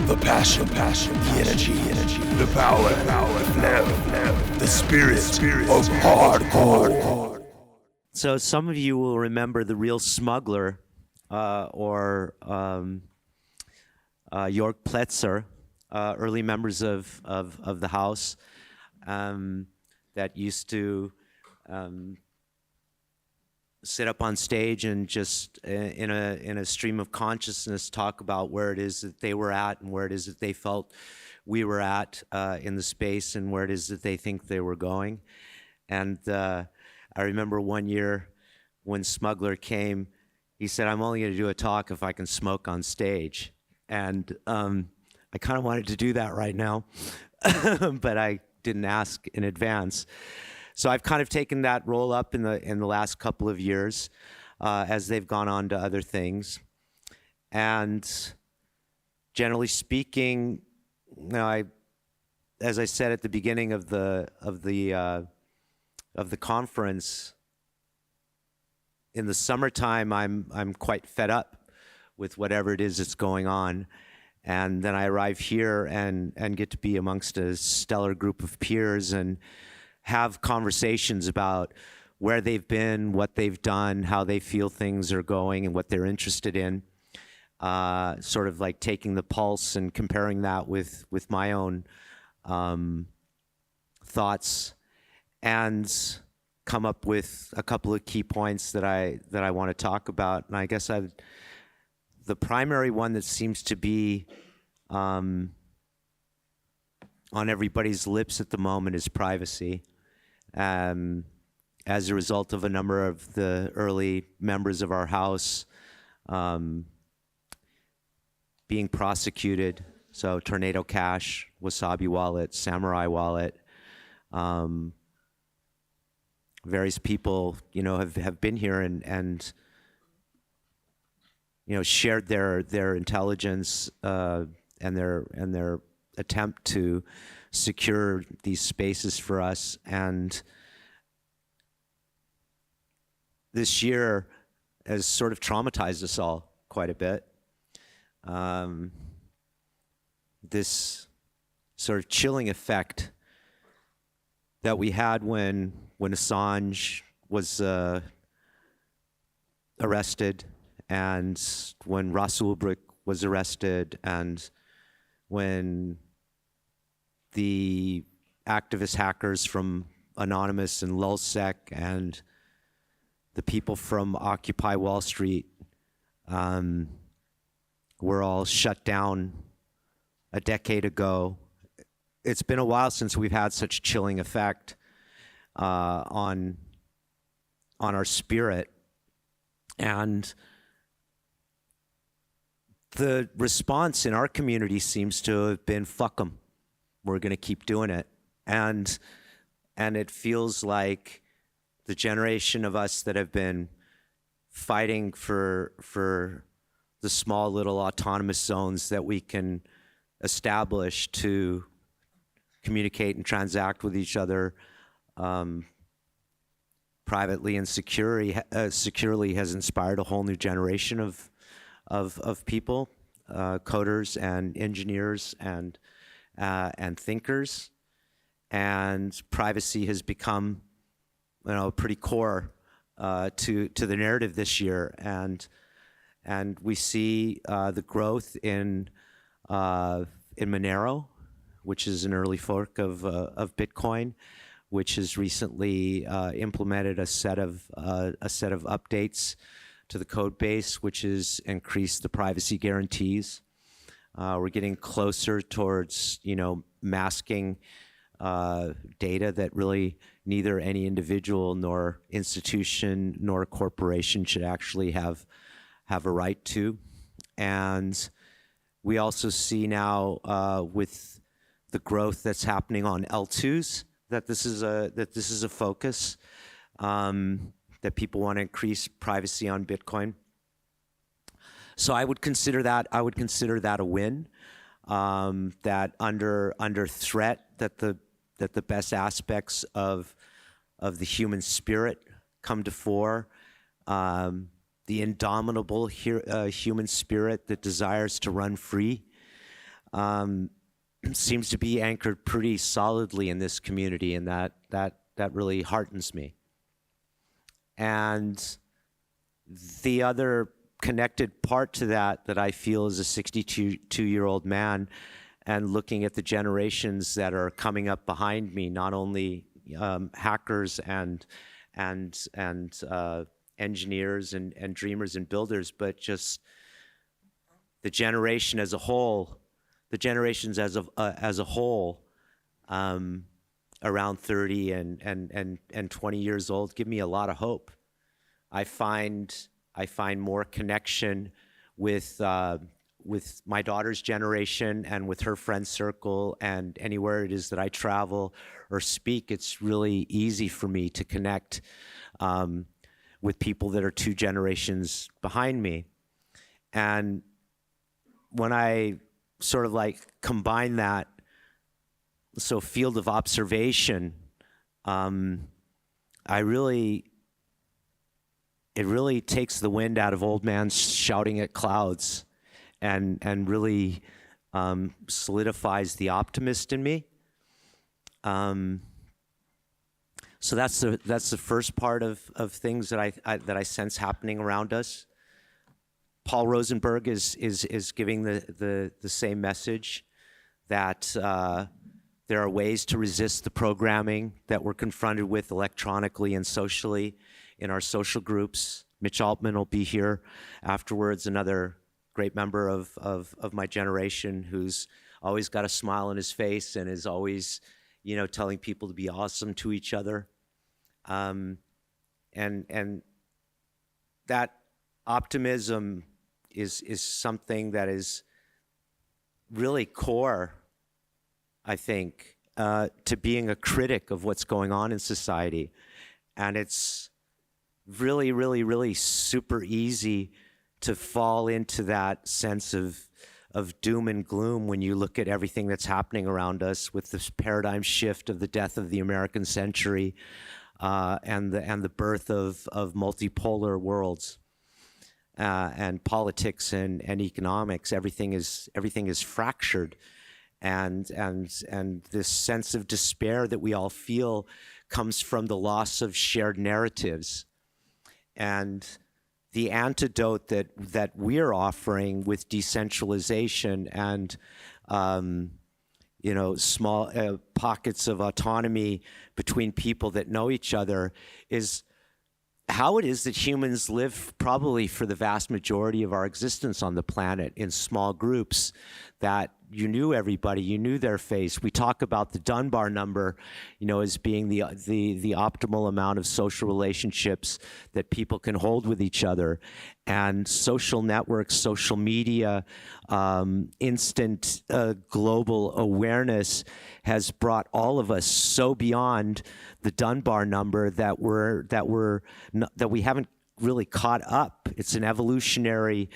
the passion, the energy, the power, the spirit of hardcore. So some of you will remember the real smuggler, or York Pletzer, early members of the House that used to sit up on stage and just in a stream of consciousness talk about where it is that they were at and where it is that they felt we were at in the space and where it is that they think they were going. And I remember one year when Smuggler came, he said, "I'm only going to do a talk if I can smoke on stage." And I kind of wanted to do that right now, but I didn't ask in advance. So I've kind of taken that role up in the last couple of years as they've gone on to other things. And generally speaking, you know, as I said at the beginning of the conference, in the summertime, I'm quite fed up with whatever it is that's going on. And then I arrive here and get to be amongst a stellar group of peers and have conversations about where they've been, what they've done, how they feel things are going, and what they're interested in. Sort of like taking the pulse and comparing that with my own thoughts, and come up with a couple of key points that I want to talk about. And I guess the primary one that seems to be on everybody's lips at the moment is privacy. As a result of a number of the early members of our House being prosecuted, so Tornado Cash, Wasabi Wallet, Samurai Wallet, various people, you know, have been here and you know, shared their intelligence and their attempt to secure these spaces for us. And this year has sort of traumatized us all quite a bit. This sort of chilling effect that we had when Assange was arrested, and when Ross Ulbricht was arrested, and when the activist hackers from Anonymous and LulzSec and the people from Occupy Wall Street were all shut down a decade ago. It's been a while since we've had such chilling effect on our spirit. And the response in our community seems to have been, fuck them. We're going to keep doing it. And it feels like the generation of us that have been fighting for the small little autonomous zones that we can establish to communicate and transact with each other privately and securely has inspired a whole new generation of people, coders and engineers and thinkers, and privacy has become, you know, pretty core to the narrative this year, and we see the growth in Monero, which is an early fork of Bitcoin, which has recently implemented a set of updates to the code base, which has increased the privacy guarantees. We're getting closer towards, you know, masking data that really neither any individual nor institution nor corporation should actually have a right to. And we also see now with the growth that's happening on L2s that this is a focus, that people want to increase privacy on Bitcoin. So I would consider that a win. That under threat, that the best aspects of the human spirit come to fore. The indomitable human spirit that desires to run free, seems to be anchored pretty solidly in this community, and that really heartens me. And the other connected part to that I feel as a 62-year-old man, and looking at the generations that are coming up behind me, not only hackers and engineers and dreamers and builders, but just the generation as a whole, the generations as a whole, around 30 and 20 years old, give me a lot of hope. I find more connection with my daughter's generation and with her friend circle, and anywhere it is that I travel or speak, it's really easy for me to connect with people that are 2 generations behind me. And when I sort of like combine that, so field of observation, it really takes the wind out of old man shouting at clouds, and really solidifies the optimist in me. So that's the first part of things that I sense happening around us. Paul Rosenberg is giving the same message, that there are ways to resist the programming that we're confronted with electronically and socially in our social groups. Mitch Altman will be here afterwards, another great member of my generation, who's always got a smile on his face and is always, telling people to be awesome to each other. And that optimism is something that is really core, I think, to being a critic of what's going on in society. And it's really, really, really super easy to fall into that sense of doom and gloom when you look at everything that's happening around us with this paradigm shift of the death of the American century, and the birth of multipolar worlds, and politics and economics. Everything is fractured, and this sense of despair that we all feel comes from the loss of shared narratives. And the antidote that we're offering with decentralization and small pockets of autonomy between people that know each other is how it is that humans live probably for the vast majority of our existence on the planet in small groups, that you knew everybody, you knew their face. We talk about the Dunbar number, as being the optimal amount of social relationships that people can hold with each other. And social networks, social media, instant global awareness has brought all of us so beyond the Dunbar number that we haven't really caught up. It's an evolutionary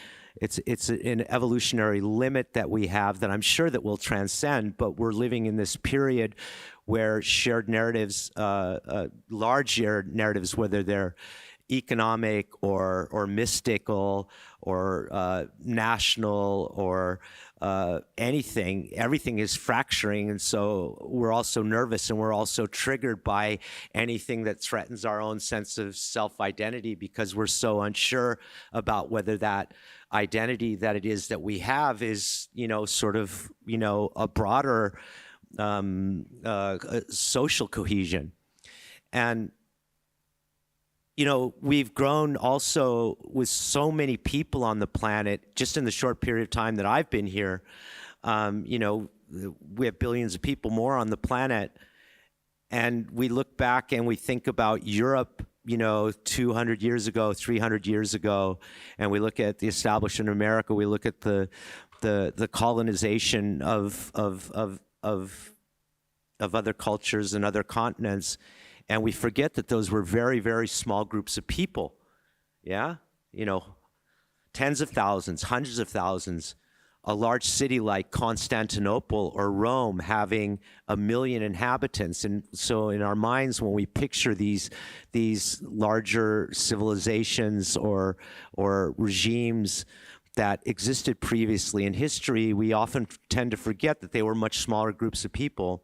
limit that we have that I'm sure that will transcend, but we're living in this period where shared narratives, large shared narratives, whether they're economic or mystical or national or everything is fracturing. And so we're also nervous, and we're also triggered by anything that threatens our own sense of self-identity, because we're so unsure about whether that identity that it is that we have is, sort of, a broader social cohesion. And we've grown also with so many people on the planet just in the short period of time that I've been here. We have billions of people more on the planet. And we look back and we think about Europe, 200 years ago, 300 years ago, and we look at the establishment of America, we look at the colonization of other cultures and other continents, and we forget that those were very, very small groups of people. Yeah? Tens of thousands, hundreds of thousands. A large city like Constantinople or Rome having 1 million inhabitants. And so in our minds, when we picture these larger civilizations or regimes that existed previously in history, we often tend to forget that they were much smaller groups of people,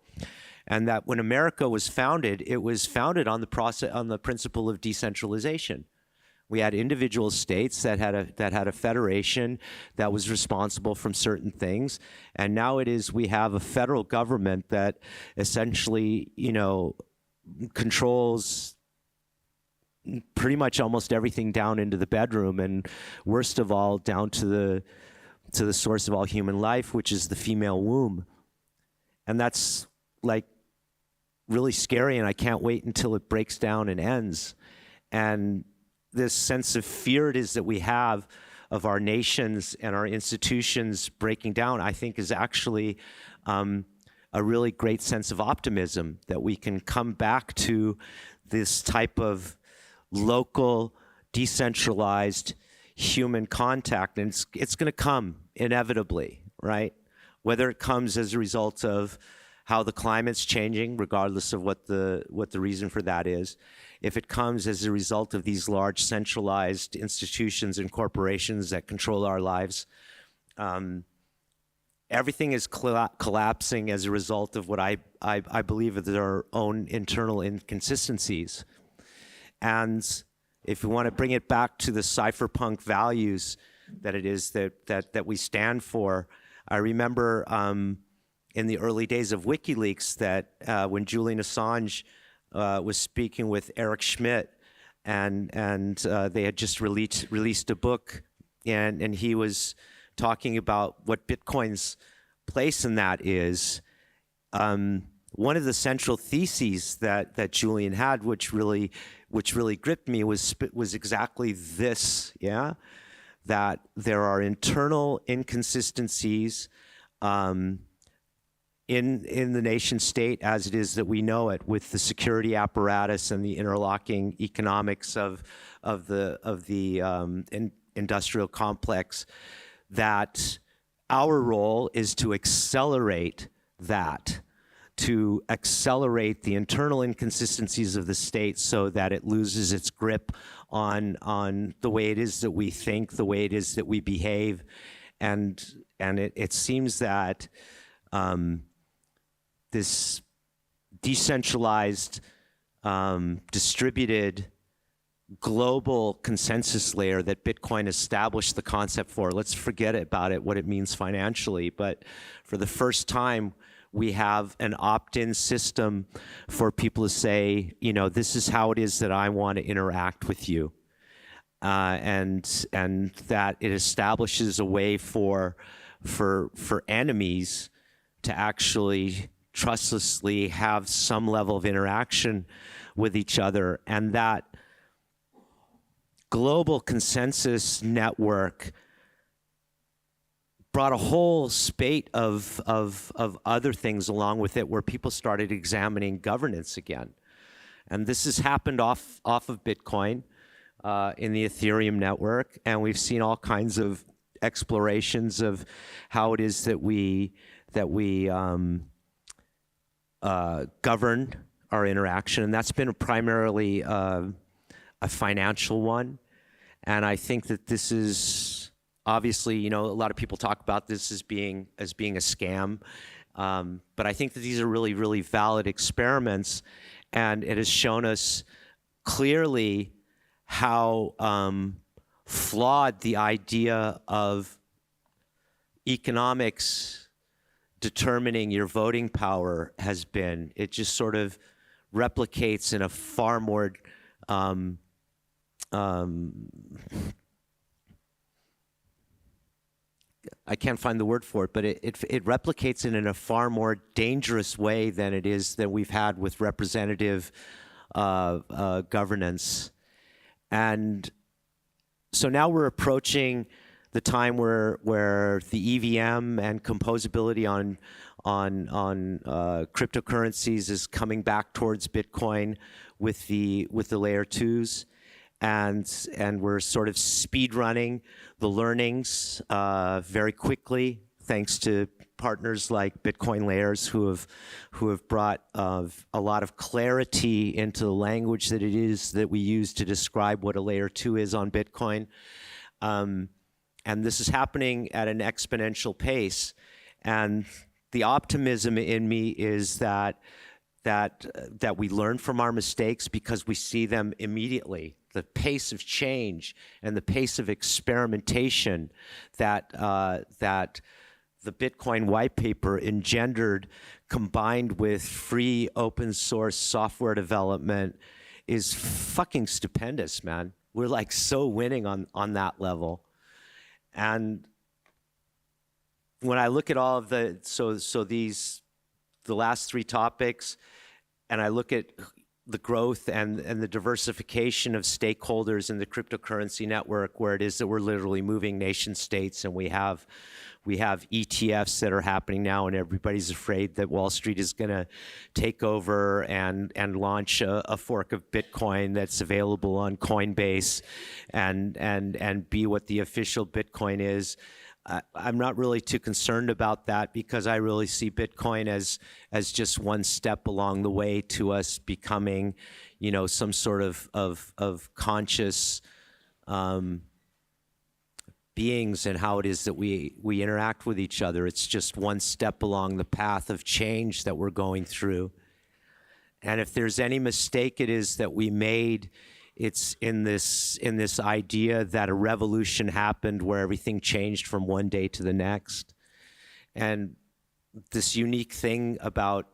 and that when America was founded, it was founded on the principle of decentralization. We had individual states that had a federation that was responsible for certain things, and now we have a federal government that essentially, controls pretty much almost everything down into the bedroom, and worst of all, down to the source of all human life, which is the female womb. And that's like really scary, and I can't wait until it breaks down and ends. And this sense of fear it is that we have of our nations and our institutions breaking down, I think is actually a really great sense of optimism, that we can come back to this type of local, decentralized human contact. And it's going to come inevitably, right? Whether it comes as a result of how the climate's changing, regardless of what the reason for that is. If it comes as a result of these large centralized institutions and corporations that control our lives, everything is collapsing as a result of what I believe are their own internal inconsistencies. And if we want to bring it back to the cypherpunk values that it is that we stand for, I remember in the early days of WikiLeaks that when Julian Assange was speaking with Eric Schmidt, and they had just released a book, and he was talking about what Bitcoin's place in that is. One of the central theses that Julian had, which really gripped me, was exactly this, yeah, that there are internal inconsistencies in the nation state as it is that we know it, with the security apparatus and the interlocking economics of the industrial complex, that our role is to accelerate that, to accelerate the internal inconsistencies of the state so that it loses its grip on the way it is that we think, the way it is that we behave. And it seems that this decentralized, distributed, global consensus layer that Bitcoin established the concept for, let's forget about it, what it means financially, but for the first time, we have an opt-in system for people to say, this is how it is that I want to interact with you. And that it establishes a way for enemies to actually trustlessly have some level of interaction with each other. And that global consensus network brought a whole spate of other things along with it, where people started examining governance again. And this has happened off of Bitcoin in the Ethereum network, and we've seen all kinds of explorations of how it is that we govern our interaction, and that's been primarily a financial one. And I think that this is obviously, a lot of people talk about this as being a scam, but I think that these are really, really valid experiments, and it has shown us clearly how flawed the idea of economics determining your voting power has been. It just sort of replicates in a far more I can't find the word for it, but it replicates it in a far more dangerous way than it is that we've had with representative governance. And so now we're approaching the time where the EVM and composability on cryptocurrencies is coming back towards Bitcoin with the layer 2s. And we're sort of speed running the learnings very quickly, thanks to partners like Bitcoin Layers who have brought a lot of clarity into the language that it is that we use to describe what a layer 2 is on Bitcoin. And this is happening at an exponential pace. And the optimism in me is that we learn from our mistakes because we see them immediately. The pace of change and the pace of experimentation that the Bitcoin white paper engendered, combined with free open source software development, is fucking stupendous, man. We're like so winning on that level. And when I look at all of the, the last three topics, and I look at the growth and the diversification of stakeholders in the cryptocurrency network, where it is that we're literally moving nation states, and we have ETFs that are happening now, and everybody's afraid that Wall Street is going to take over and launch a fork of Bitcoin that's available on Coinbase and be what the official Bitcoin is. I'm not really too concerned about that, because I really see Bitcoin as just one step along the way to us becoming, some sort of conscious beings and how it is that we interact with each other. It's just one step along the path of change that we're going through. And if there's any mistake it is that we made, it's in this idea that a revolution happened where everything changed from one day to the next. And this unique thing about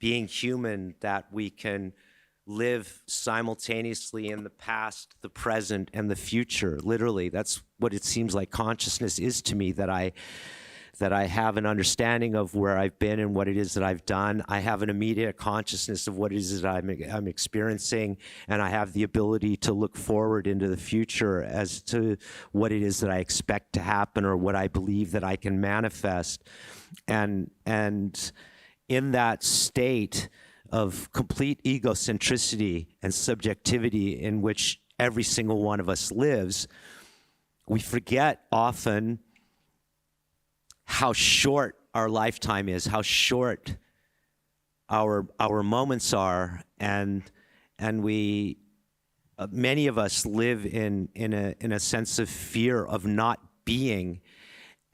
being human, that we can live simultaneously in the past, the present, and the future. Literally, that's what it seems like consciousness is to me, that I have an understanding of where I've been and what it is that I've done. I have an immediate consciousness of what it is that I'm experiencing, and I have the ability to look forward into the future as to what it is that I expect to happen or what I believe that I can manifest. And in that state of complete egocentricity and subjectivity in which every single one of us lives, we forget often how short our lifetime is, how short our moments are, and we many of us live in a sense of fear of not being,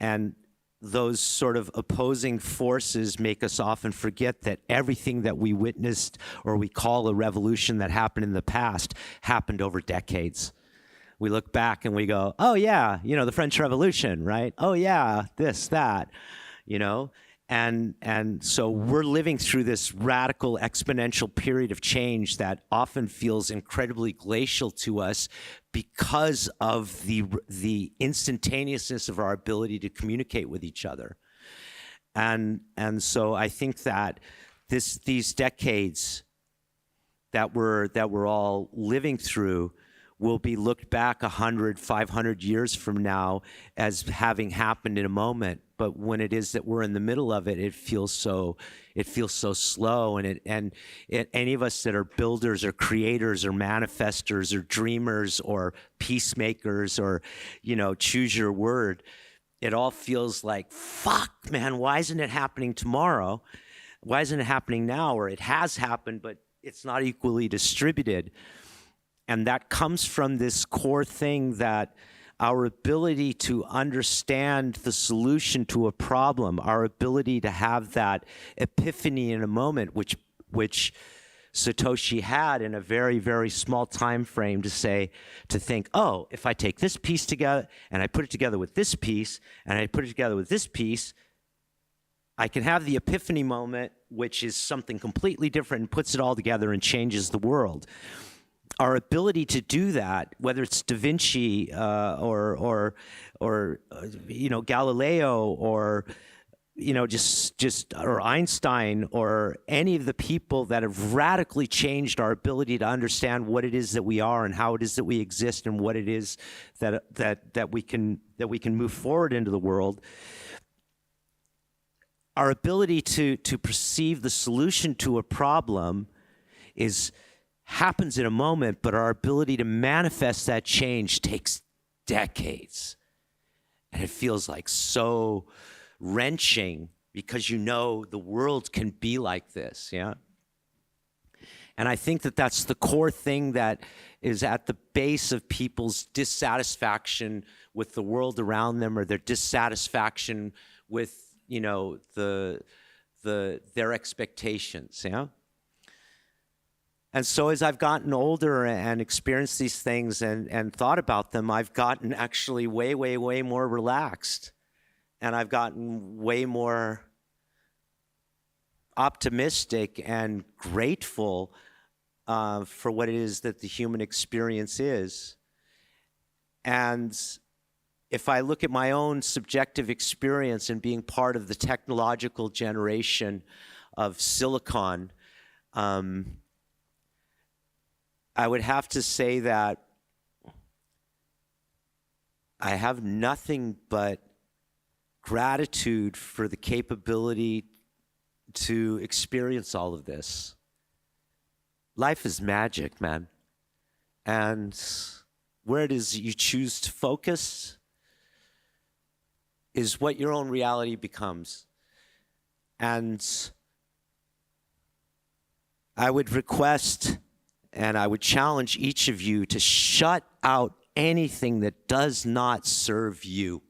and those sort of opposing forces make us often forget that everything that we witnessed or we call a revolution that happened in the past happened over decades. We look back and we go, oh yeah, the French Revolution, right? Oh yeah, this, that, And so we're living through this radical exponential period of change that often feels incredibly glacial to us because of the instantaneousness of our ability to communicate with each other. And so I think that these decades that we're all living through will be looked back 100, 500 years from now as having happened in a moment. But when it is that we're in the middle of it, it feels so slow. And any of us that are builders or creators or manifestors or dreamers or peacemakers or, choose your word, it all feels like, fuck, man, why isn't it happening tomorrow? Why isn't it happening now? Or it has happened, but it's not equally distributed. And that comes from this core thing that our ability to understand the solution to a problem, our ability to have that epiphany in a moment, which Satoshi had in a very, very small time frame, to think, oh, if I take this piece together and I put it together with this piece and I put it together with this piece, I can have the epiphany moment, which is something completely different and puts it all together and changes the world. Our ability to do that, whether it's Da Vinci or Galileo or or Einstein or any of the people that have radically changed our ability to understand what it is that we are and how it is that we exist and what it is that we can move forward into the world. Our ability to perceive the solution to a problem happens in a moment, but our ability to manifest that change takes decades. And it feels like so wrenching because the world can be like this, yeah? And I think that that's the core thing that is at the base of people's dissatisfaction with the world around them, or their dissatisfaction with, you know, their expectations, you know? And so as I've gotten older and experienced these things and thought about them, I've gotten actually way, way, way more relaxed. And I've gotten way more optimistic and grateful for what it is that the human experience is. And if I look at my own subjective experience in being part of the technological generation of silicon, I would have to say that I have nothing but gratitude for the capability to experience all of this. Life is magic, man. And where it is you choose to focus is what your own reality becomes. And I would request and I would challenge each of you to shut out anything that does not serve you.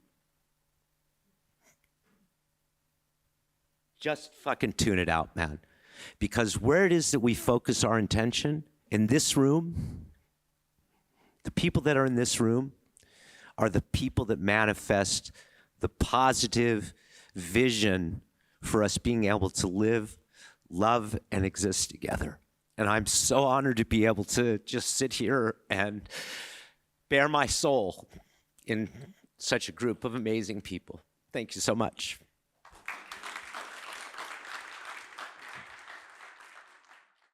Just fucking tune it out, man. Because where it is that we focus our intention, in this room, the people that are in this room are the people that manifest the positive vision for us being able to live, love, and exist together. And I'm so honored to be able to just sit here and bare my soul in such a group of amazing people. Thank you so much.